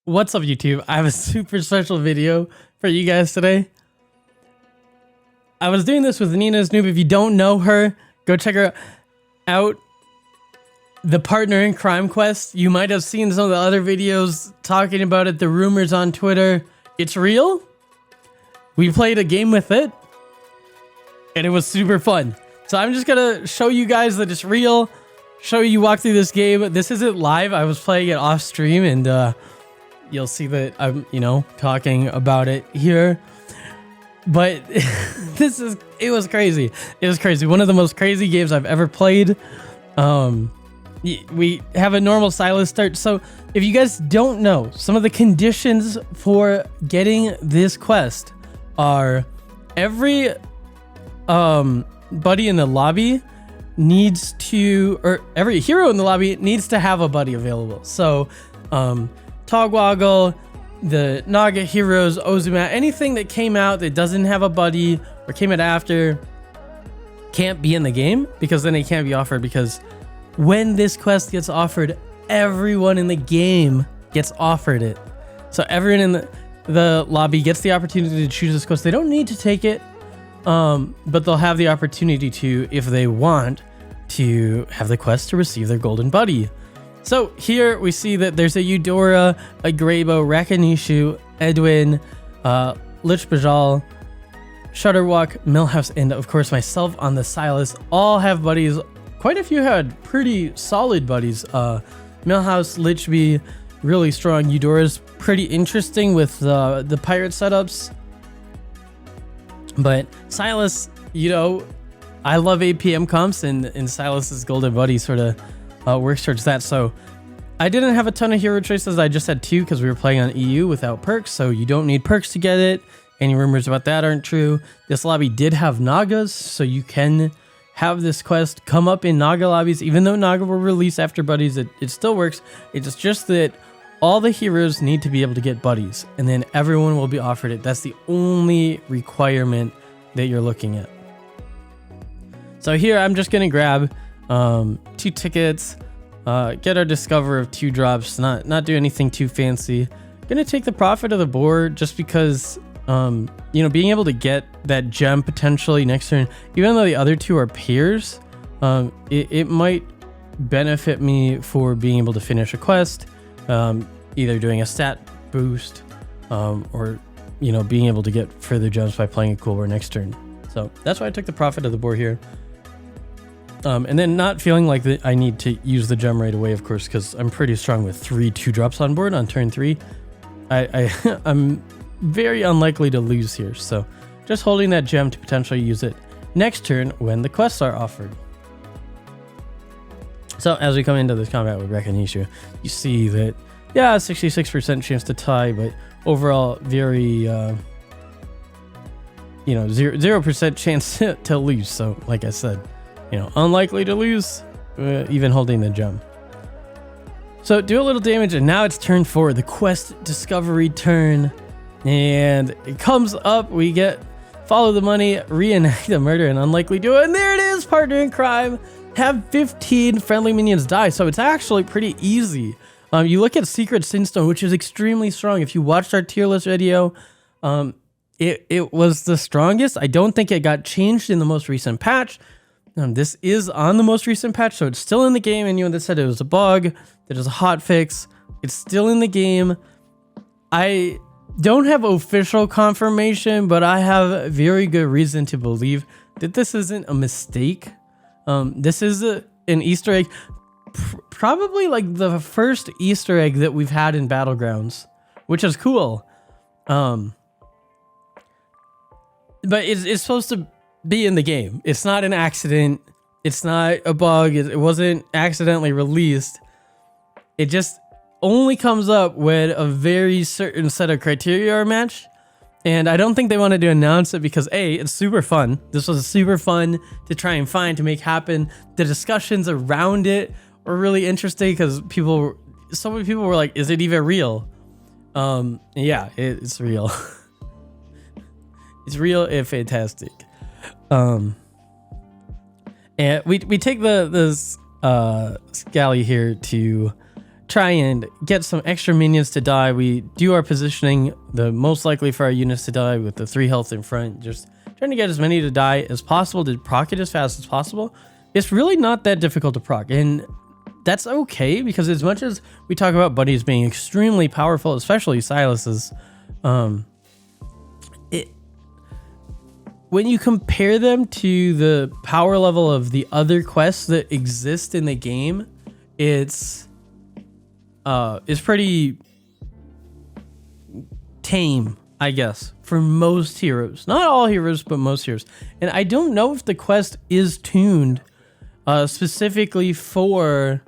What's up, YouTube? I have a super special video for you guys today. I was doing this with ninaisnoob. If you don't know her, go check her out. The partner in crime quest. You might have seen some of the other videos talking about it, the rumors on Twitter. It's real. We played a game with it, and it was super fun. So I'm just gonna show you guys that it's real. Show you walk through this game. This isn't live. I was playing it off stream, and you'll see that I'm, talking about it here. But it was crazy. It was crazy. One of the most crazy games I've ever played. We have a normal Slysssa start. So if you guys don't know, some of the conditions for getting this quest are every buddy in the lobby needs to, or every hero in the lobby needs to have a buddy available. So Togwaggle, the Naga heroes, Ozuma, anything that came out that doesn't have a buddy or came out after can't be in the game, because then it can't be offered, because when this quest gets offered, everyone in the game gets offered it. So everyone in the lobby gets the opportunity to choose this quest. They don't need to take it, but they'll have the opportunity to, if they want, to have the quest to receive their golden buddy. So here we see that there's a Eudora, a Graybo, Rakanishu, Edwin, Lich Bajal, Shutterwalk, Millhouse, and of course myself on the Slysssa all have buddies. Quite a few had pretty solid buddies. Millhouse, Lichby, really strong. Eudora's pretty interesting with the pirate setups. But Slysssa, I love APM comps, and Slyssa's golden buddy sort of works towards that. So I didn't have a ton of hero choices. I just had 2 because we were playing on EU without perks, so you don't need perks to get it. Any rumors about that aren't true. This lobby did have Nagas, so you can have this quest come up in Naga lobbies. Even though Naga will release after buddies, it still works. It's just that all the heroes need to be able to get buddies, and then everyone will be offered it. That's the only requirement that you're looking at. So here I'm just gonna grab 2 tickets, get our discover of 2 drops, not do anything too fancy. Gonna take the profit of the board just because being able to get that gem potentially next turn, even though the other 2 are peers, it might benefit me for being able to finish a quest, either doing a stat boost, or being able to get further gems by playing a cool board next turn. So that's why I took the profit of the board here. And then not feeling like that I need to use the gem right away, of course, because I'm pretty strong with 3 2-drops on board on turn 3. I'm very unlikely to lose here, so just holding that gem to potentially use it next turn when the quests are offered. So as we come into this combat with Rakanishu, you see that, yeah, 66% chance to tie, but overall very 0% chance to lose. So like I said, unlikely to lose, even holding the gem. So do a little damage, and now it's turn 4, the quest discovery turn, and it comes up. We get follow the money, reenact the murder, and unlikely duo, and there it is, partner in crime. Have 15 friendly minions die, so it's actually pretty easy. You look at Secret Sinstone, which is extremely strong. If you watched our tier list video, it was the strongest. I don't think it got changed in the most recent patch. This is on the most recent patch, so it's still in the game. And they said it was a bug, that it was a hot fix. It's still in the game. I don't have official confirmation, but I have very good reason to believe that this isn't a mistake. This is an Easter egg, probably like the first Easter egg that we've had in Battlegrounds, which is cool. But it's supposed to be in the game. It's not an accident. It's not a bug. It wasn't accidentally released. It just only comes up when a very certain set of criteria are matched. And I don't think they wanted to announce it because it's super fun. This was super fun to try and find, to make happen. The discussions around it were really interesting because so many people were like, is it even real? Yeah, it's real. It's real and fantastic. And we take this Scally here to try and get some extra minions to die. We do our positioning, the most likely for our units to die with the 3 health in front, just trying to get as many to die as possible to proc it as fast as possible. It's really not that difficult to proc, and that's okay, because as much as we talk about buddies being extremely powerful, especially Slyssa's, when you compare them to the power level of the other quests that exist in the game, it's pretty tame, I guess, for most heroes. Not all heroes, but most heroes. And I don't know if the quest is tuned specifically for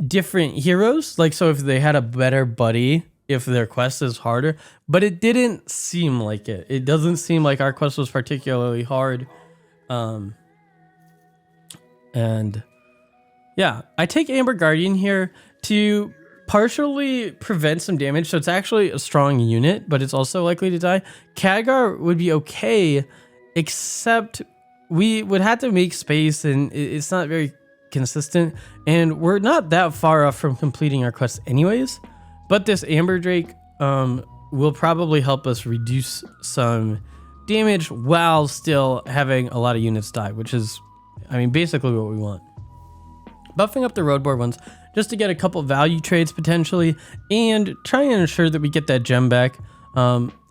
different heroes. Like, so if they had a better buddy, if their quest is harder, but it didn't seem like it. It doesn't seem like our quest was particularly hard. And yeah, I take Amber Guardian here to partially prevent some damage. So it's actually a strong unit, but it's also likely to die. Khadgar would be okay, except we would have to make space, and it's not very consistent. And we're not that far off from completing our quest anyways. But this Amber Drake will probably help us reduce some damage while still having a lot of units die, which is, I mean, basically what we want. Buffing up the roadboard ones just to get a couple value trades potentially, and try and ensure that we get that gem back.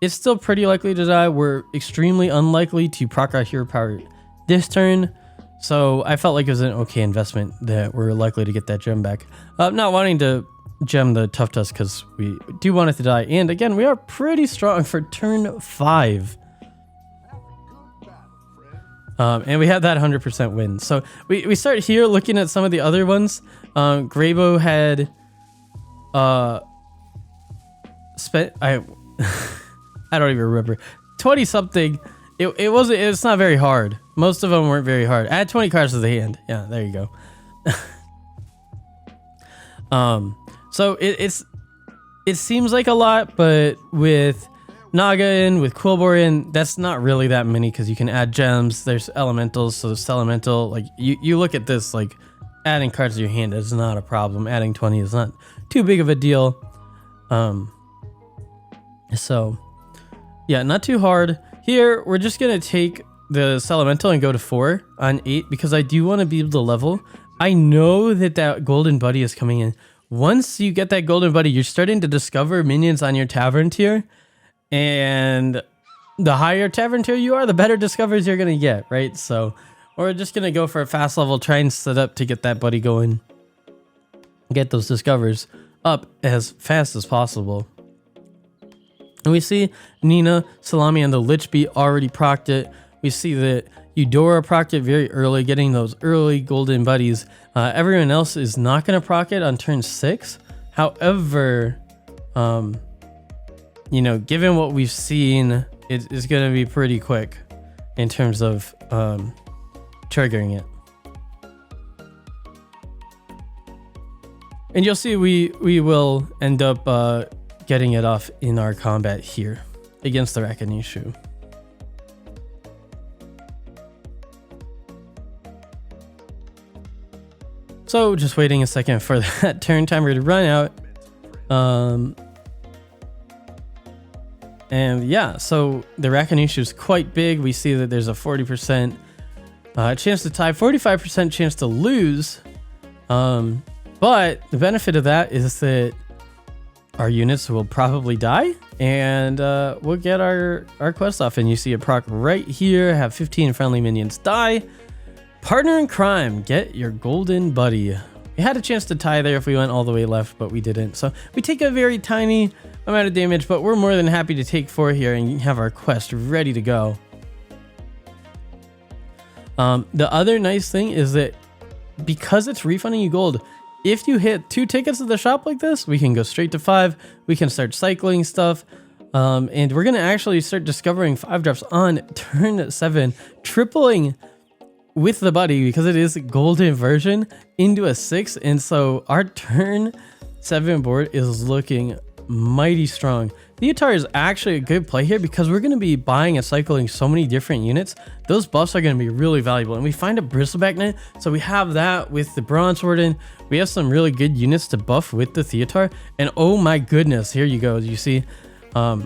It's still pretty likely to die. We're extremely unlikely to proc our hero power this turn, so I felt like it was an okay investment that we're likely to get that gem back. Not wanting to gem the Tough Tusk because we do want it to die, and again, we are pretty strong for turn 5. And we had that 100% win. So we start here looking at some of the other ones. Graybo had spent I don't even remember, 20 something. It's not very hard. Most of them weren't very hard. Add 20 cards to the hand. Yeah, there you go. So it seems like a lot, but with Naga in, with Quillborian, that's not really that many, because you can add gems. There's elementals, so there's elemental. Like you look at this, like adding cards to your hand is not a problem. Adding 20 is not too big of a deal. So yeah, not too hard. Here we're just gonna take the Elemental and go to 4 on 8, because I do want to be able to level. I know that golden buddy is coming in. Once you get that golden buddy, you're starting to discover minions on your tavern tier, and the higher tavern tier you are, the better discoveries you're gonna get, right? So we're just gonna go for a fast level, try and set up to get that buddy going, get those discovers up as fast as possible. And we see Nina, Salami, and the Lich Bee already procced it. We see that Eudora procced it very early, getting those early golden buddies. Everyone else is not going to proc it on turn 6. However, you know, given what we've seen, it's going to be pretty quick in terms of triggering it. And you'll see we will end up getting it off in our combat here against the Rakanishu. So just waiting a second for that turn timer to run out. And yeah, so the Rakanishu is quite big. We see that there's a 40% chance to tie, 45% chance to lose. But the benefit of that is that our units will probably die, and we'll get our quest off. And you see a proc right here, have 15 friendly minions die. Partner in crime, get your golden buddy. We had a chance to tie there if we went all the way left, but we didn't. So we take a very tiny amount of damage, but we're more than happy to take 4 here and have our quest ready to go. The other nice thing is that because it's refunding you gold, if you hit 2 tickets at the shop like this, we can go straight to 5. We can start cycling stuff. And we're going to actually start discovering 5 drops on turn 7, tripling with the buddy, because it is a golden version, into a 6. And so our turn 7 board is looking mighty strong. Theatar is actually a good play here because we're going to be buying and cycling so many different units. Those buffs are going to be really valuable. And we find a Bristleback Knight, so we have that with the Bronze Warden. We have some really good units to buff with the Theatar. And oh my goodness, here you go. You see, we're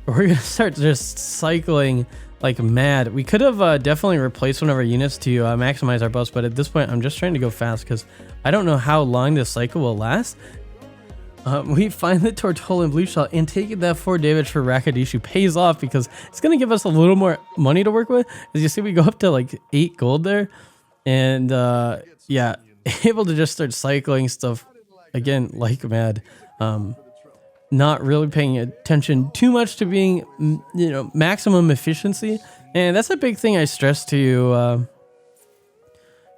going to start just cycling like mad. We could have definitely replaced one of our units to maximize our buffs, but at this point I'm just trying to go fast because I don't know how long this cycle will last. We find the Tortola and Blue Shell, and taking that 4 damage for Rakadishu pays off because it's going to give us a little more money to work with. As you see, we go up to like 8 gold there, and yeah, able to just start cycling stuff again like mad. Not really paying attention too much to being, you know, maximum efficiency. And that's a big thing I stress to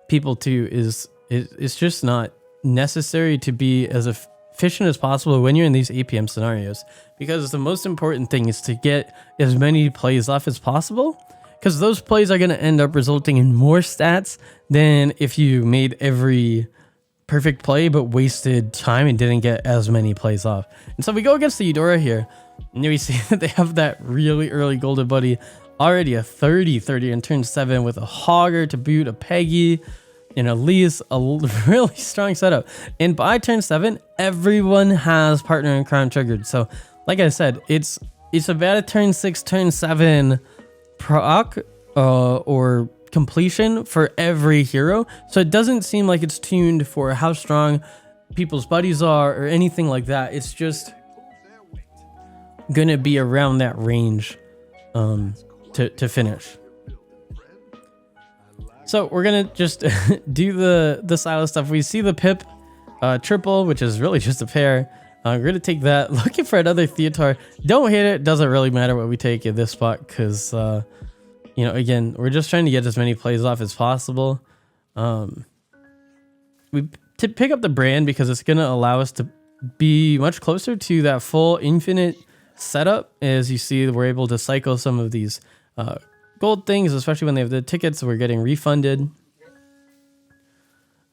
people too, is it's just not necessary to be as efficient as possible when you're in these APM scenarios, because the most important thing is to get as many plays off as possible, because those plays are going to end up resulting in more stats than if you made every perfect play but wasted time and didn't get as many plays off. And so we go against the Eudora here, and we see that they have that really early golden buddy, already a 30 in turn 7 with a Hogger to boot, a Peggy, and at least a really strong setup. And by turn 7, everyone has Partner in Crime triggered. So like I said, it's about a turn 6, turn 7 proc or completion for every hero. So it doesn't seem like it's tuned for how strong people's buddies are or anything like that. It's just gonna be around that range to finish. So we're gonna just do the Slysssa stuff. We see the Pip triple, which is really just a pair. We're gonna take that, looking for another Theatar. Don't hit it, doesn't really matter what we take in this spot, because you know, again, we're just trying to get as many plays off as possible. We pick up the brand because it's gonna allow us to be much closer to that full infinite setup. As you see, we're able to cycle some of these gold things, especially when they have the tickets. We're getting refunded.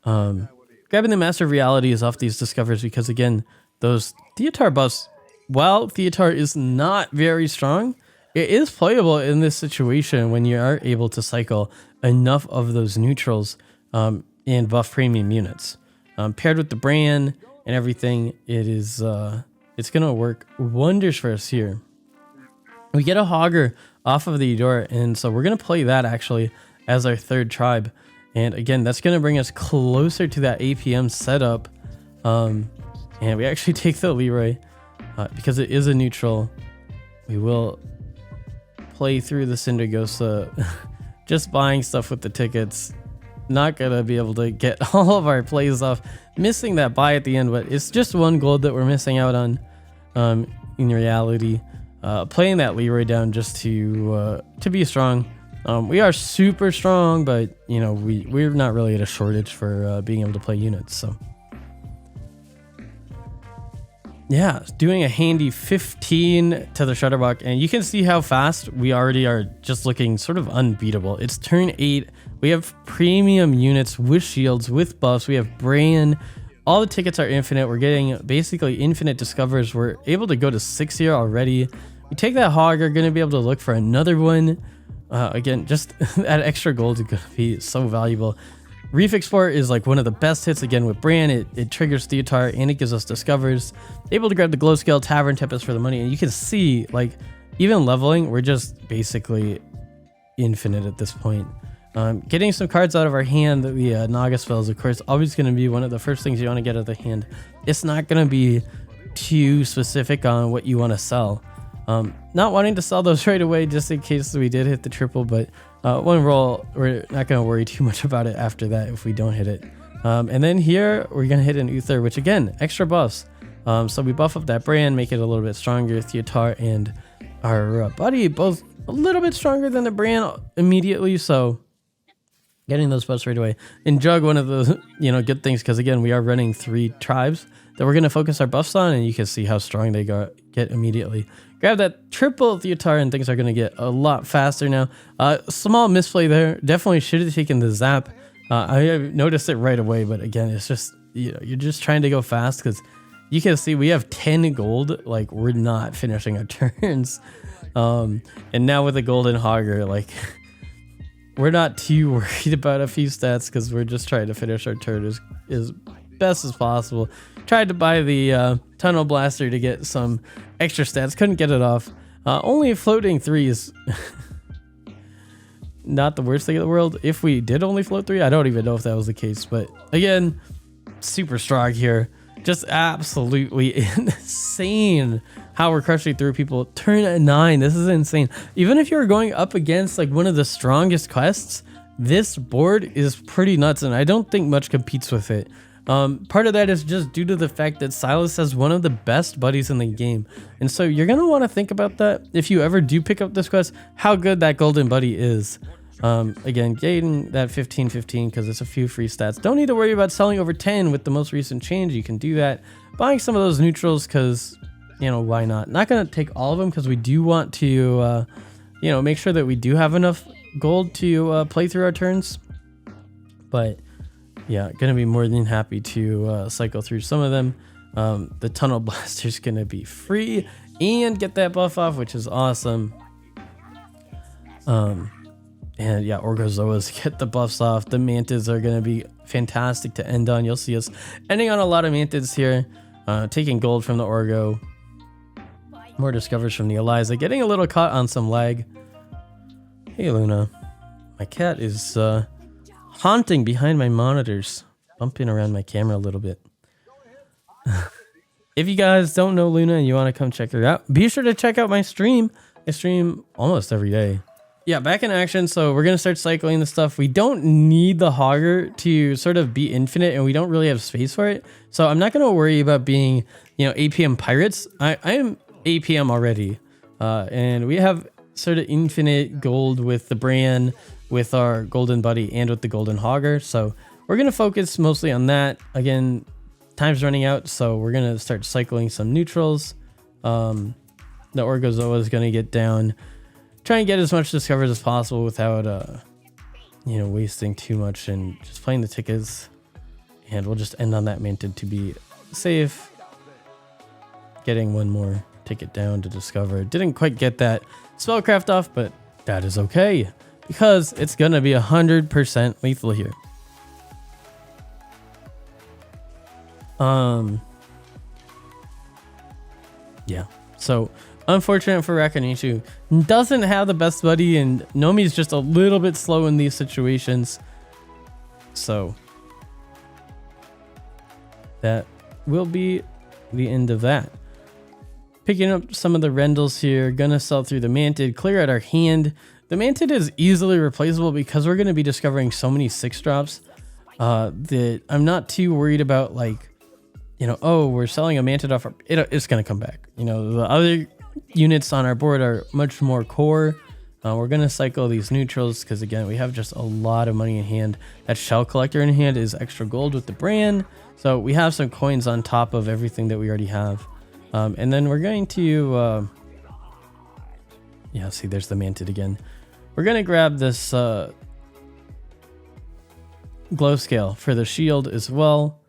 Grabbing the Master of Reality is off these discovers because, again, those Theatar buffs, while Theatar is not very strong, it is playable in this situation when you are able to cycle enough of those neutrals and buff premium units. Paired with the brand and everything, it is it's gonna work wonders for us here. We get a Hogger off of the Eudora, and so we're gonna play that actually as our third tribe. And again, that's gonna bring us closer to that APM setup. And we actually take the Leroy because it is a neutral. We will play through the Cindergosa, just buying stuff with the tickets. Not gonna be able to get all of our plays off. Missing that buy at the end, but it's just 1 gold that we're missing out on in reality. Playing that Leroy down just to be strong. We are super strong, but you know, we're not really at a shortage for being able to play units. So yeah, doing a handy 15 to the Shutterbuck, and you can see how fast we already are, just looking sort of unbeatable. It's turn 8. We have premium units with shields, with buffs. We have brand. All the tickets are infinite. We're getting basically infinite discovers. We're able to go to 6 here already. We take that Hogger, going to be able to look for another one. Again, just that extra gold is going to be so valuable. Reef Export is like one of the best hits, again, with brand. It triggers Theatar and it gives us discovers. Able to grab the Glow Scale, Tavern Tempest for the money. And you can see, like, even leveling, we're just basically infinite at this point. Getting some cards out of our hand, the Naga spells, of course, always going to be one of the first things you want to get out of the hand. It's not going to be too specific on what you want to sell. Not wanting to sell those right away just in case we did hit the triple, but one roll, we're not going to worry too much about it after that if we don't hit it. And then here, we're going to hit an Uther, which again, extra buffs. So we buff up that brand, make it a little bit stronger. Theatar and our buddy both a little bit stronger than the brand immediately, so getting those buffs right away. And Jug, one of the good things, because again, we are running 3 tribes that we're going to focus our buffs on, and you can see how strong they get immediately. Grab that triple Theatar and things are going to get a lot faster now. Small misplay there. Definitely should have taken the zap. I noticed it right away, but again, it's just, you're just trying to go fast because you can see we have 10 gold. Like, we're not finishing our turns. And now with the golden hogger, like, we're not too worried about a few stats because we're just trying to finish our turn as best as possible. Tried to buy the tunnel blaster to get some extra stats. Couldn't get it off. Only floating 3 is not the worst thing in the world. If we did only float 3, I don't even know if that was the case. But again, super strong here. Just absolutely insane how we're crushing through people. Turn at 9. This is insane. Even if you're going up against like one of the strongest quests, this board is pretty nuts, and I don't think much competes with it. Part of that is just due to the fact that Slysssa has one of the best buddies in the game, and so you're gonna want to think about that if you ever do pick up this quest, how good that golden buddy is. Again, getting that 15/15 because it's a few free stats. Don't need to worry about selling over 10 with the most recent change. You can do that. Buying some of those neutrals because, you know, why not? Not going to take all of them because we do want to, you know, make sure that we do have enough gold to play through our turns. But yeah, going to be more than happy to cycle through some of them. The tunnel blaster is going to be free and get that buff off, which is awesome. And yeah, Orgozoas get the buffs off. The Mantids are going to be fantastic to end on. You'll see us ending on a lot of Mantids here. Taking gold from the Orgo. More discovers from the Eliza. Getting a little caught on some lag. Hey, Luna. My cat is haunting behind my monitors. Bumping around my camera a little bit. If you guys don't know Luna and you want to come check her out, be sure to check out my stream. I stream almost every day. Yeah, back in action. So we're going to start cycling the stuff. We don't need the hogger to sort of be infinite, and we don't really have space for it. So I'm not going to worry about being, you know, APM pirates. I am APM already. And we have sort of infinite gold with the brand, with our golden buddy, and with the golden hogger. So we're going to focus mostly on that. Again, time's running out, so we're going to start cycling some neutrals. The Orgozoa is going to get down. Try and get as much discovered as possible without, you know, wasting too much and just playing the tickets. And we'll just end on that Mantid to be safe. Getting one more ticket down to discover. Didn't quite get that spellcraft off, but that is okay because it's going to be 100% lethal here. Yeah, so unfortunate for Rakanishu. Doesn't have the best buddy, and Nomi's just a little bit slow in these situations. So that will be the end of that. Picking up some of the Rendels here. Gonna sell through the Mantid, clear out our hand. The Mantid is easily replaceable because we're gonna be discovering so many 6-drops that I'm not too worried about, like, you know, oh, we're selling a Mantid off. It's gonna come back. You know, the other units on our board are much more core. We're going to cycle these neutrals because, again, we have just a lot of money in hand. That shell collector in hand is extra gold with the brand. So we have some coins on top of everything that we already have. And then we're going to... yeah, see, there's the Mantid again. We're going to grab this glow scale for the shield as well.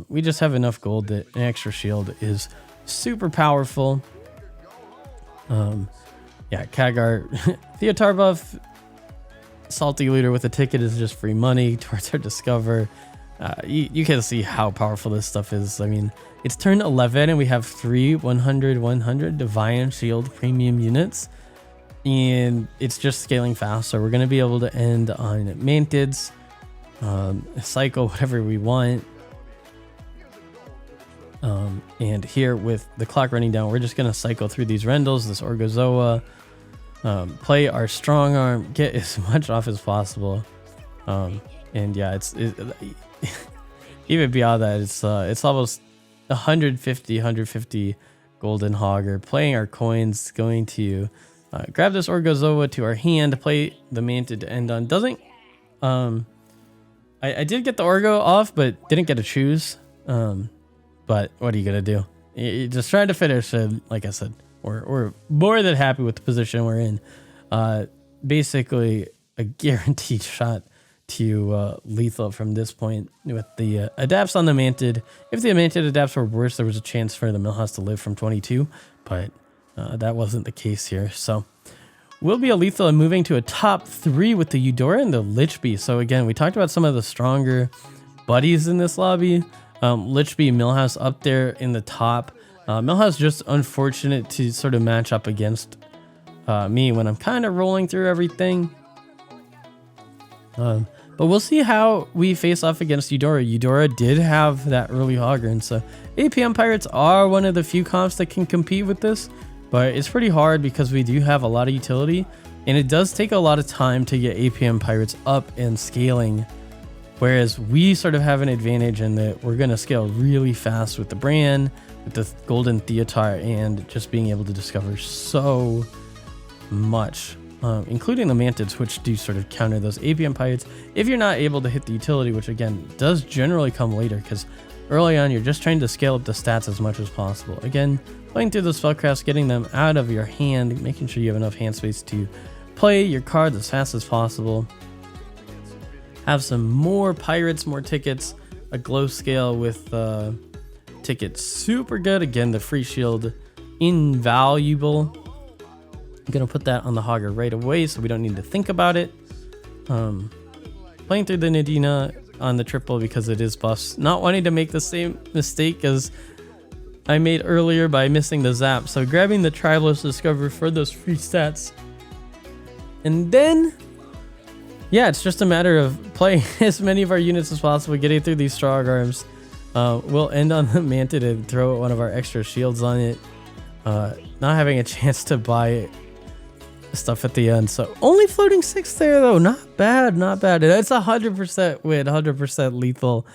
We just have enough gold that an extra shield is super powerful. Yeah, Kagar, Theotar buff, salty looter with a ticket is just free money towards our discover. You can see how powerful this stuff is. I mean, it's turn 11 and we have 3 100 Divine Shield premium units, and it's just scaling fast. So we're going to be able to end on Mantids, cycle whatever we want. And here with the clock running down, we're just going to cycle through these Rendels, this Orgozoa, play our strong arm, get as much off as possible. And yeah, it's even beyond that, it's almost 150 golden hogger. Playing our coins, going to grab this Orgozoa to our hand, play the Mantid to end on. Doesn't, I did get the Orgo off, but didn't get to choose. But what are you gonna do? You just trying to finish, and like I said, we're more than happy with the position we're in. Basically a guaranteed shot to lethal from this point with the adapts on the Manted. If the Manted adapts were worse, there was a chance for the Millhouse to live from 22, but that wasn't the case here. So we'll be a lethal and moving to a top 3 with the Eudora and the Lichbee. So again, we talked about some of the stronger buddies in this lobby. Lichbee, Millhouse up there in the top. Millhouse just unfortunate to sort of match up against me when I'm kind of rolling through everything. But we'll see how we face off against Eudora. Eudora did have that early Hogger, and so APM Pirates are one of the few comps that can compete with this, but it's pretty hard because we do have a lot of utility, and it does take a lot of time to get APM Pirates up and scaling, whereas we sort of have an advantage in that we're going to scale really fast with the brand, with the Golden Theatar, and just being able to discover so much. Including the Mantids, which do sort of counter those APM Pirates if you're not able to hit the utility, which again does generally come later because early on you're just trying to scale up the stats as much as possible. Again, playing through those spellcrafts, getting them out of your hand, making sure you have enough hand space to play your cards as fast as possible. Have some more pirates, more tickets, a glow scale with tickets super good. Again, the free shield invaluable. I'm gonna put that on the Hogger right away so we don't need to think about it. Playing through the Nadina on the triple because it is buffs. Not wanting to make the same mistake as I made earlier by missing the zap. So grabbing the Tribalist Discover for those free stats. And then, yeah, it's just a matter of playing as many of our units as possible, getting through these strong arms. We'll end on the Mantid and throw one of our extra shields on it. Not having a chance to buy stuff at the end, so only floating 6 there though. Not bad, not bad. That's 100% win, 100% lethal.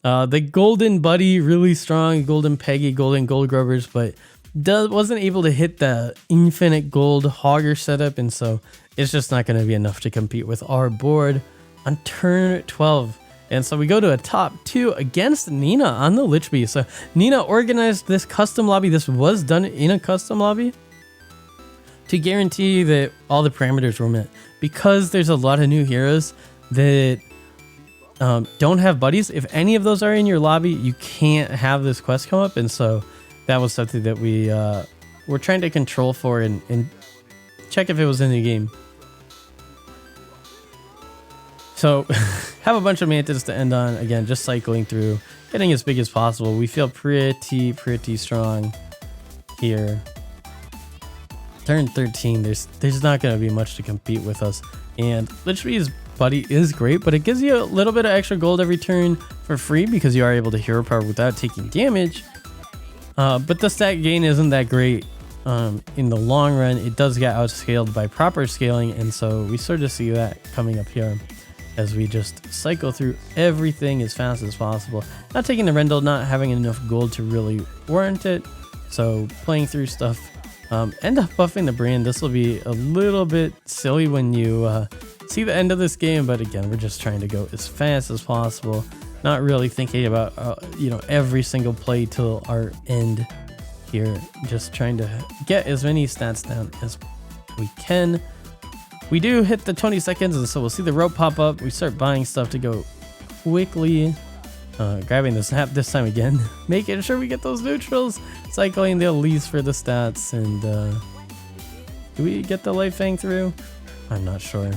The Golden Buddy really strong, Golden Peggy, Golden Gold Grubbers, but wasn't able to hit the infinite gold Hogger setup, and so it's just not going to be enough to compete with our board on turn 12. And so we go to a top 2 against Nina on the Lichbee. So Nina organized this custom lobby. This was done in a custom lobby to guarantee that all the parameters were met. Because there's a lot of new heroes that don't have buddies. If any of those are in your lobby, you can't have this quest come up. And so that was something that we were trying to control for and check if it was in the game. So have a bunch of Mantids to end on. Again, just cycling through, getting as big as possible. We feel pretty strong here. Turn 13, there's not going to be much to compete with us. And Lichbee's buddy is great, but it gives you a little bit of extra gold every turn for free because you are able to hero power without taking damage. But the stat gain isn't that great in the long run. It does get outscaled by proper scaling, and so we sort of see that coming up here as we just cycle through everything as fast as possible. Not taking the Rendell, not having enough gold to really warrant it. So playing through stuff, end up buffing the brand. This will be a little bit silly when you see the end of this game, but again, we're just trying to go as fast as possible. Not really thinking about, every single play till our end here. Just trying to get as many stats down as we can. We do hit the 20 seconds, and so we'll see the rope pop up. We start buying stuff to go quickly. Grabbing the snap this time again. Making sure we get those neutrals. Cycling the Elise for the stats. And do we get the Life Fang through? I'm not sure.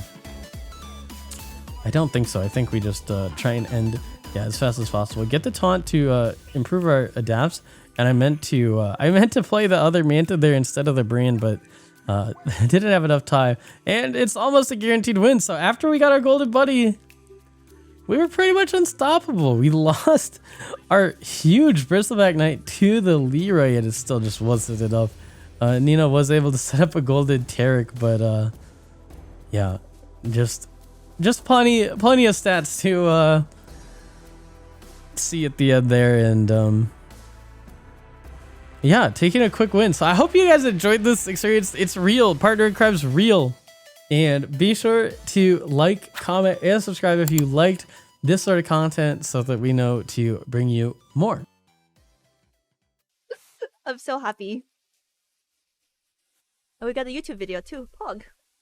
I don't think so. I think we just try and end as fast as possible. Get the taunt to improve our adapts. And I meant to play the other Manta there instead of the brand, but didn't have enough time. And it's almost a guaranteed win. So after we got our golden buddy, we were pretty much unstoppable. We lost our huge Bristleback Knight to the Leroy, and it still just wasn't enough. Nina was able to set up a golden Tarek, but yeah, just plenty of stats to see at the end there, and yeah, taking a quick win. So I hope you guys enjoyed this experience. It's real. Partner in Crime's real. And be sure to like, comment, and subscribe if you liked this sort of content so that we know to bring you more. I'm so happy. And we got a YouTube video too. Pog.